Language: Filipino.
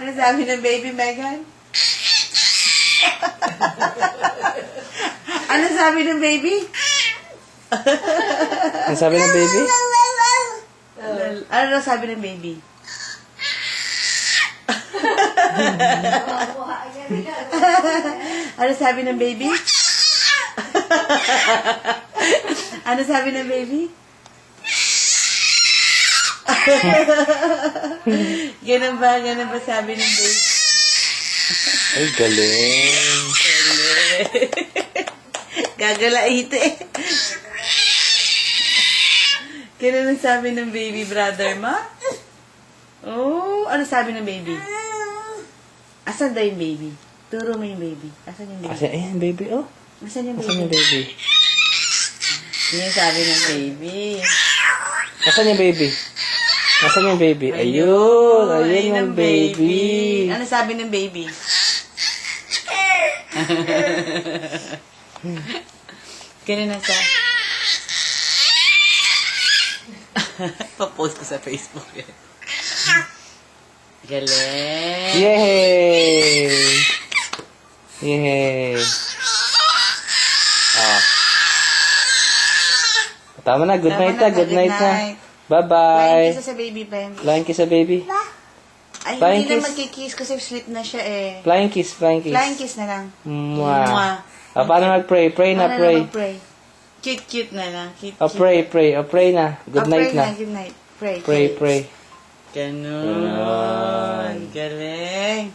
Ano sabi ng baby, Megan? Ano sabi ng baby? Ano sabi ng baby? Ano sabi ng baby? Ano sabi ng baby? Ano sabi ng baby? Ganun ba sabi ng baby? Ay, galing. Gagalaite. Ganun ang sabi ng baby brother, ma? Oh, ano sabi ng baby? Asan daw yung baby? Turo mo yung baby. Asan yung baby? Kasi, ayan, baby, oh. Asan yung Asan yung baby? baby? Yun yung sabi ng baby. Asan yung baby? Asan yung baby? Ayun, ayun yung baby. Ano sabi ng baby? Ganun na sa... Pa-post ko sa Facebook yan. Galing! Yay! Yay! Ah. Tama na, good night na, good night na. Flying Bye-bye. kiss sa baby, Ben. Flying kiss sa baby. Ay, Flying hindi na kiss. magkikiss kasi sleep na siya eh. Flying kiss, flying kiss. Flying kiss na lang. Mwah. Mwah. Ah, paano mag-pray? Pray na, Ano pray. naman, pray. Cute na lang. Cute, Oh, pray, pray. Oh, pray na. Good night na. Good night. Pray. Pray, pray. Ganun. Galing.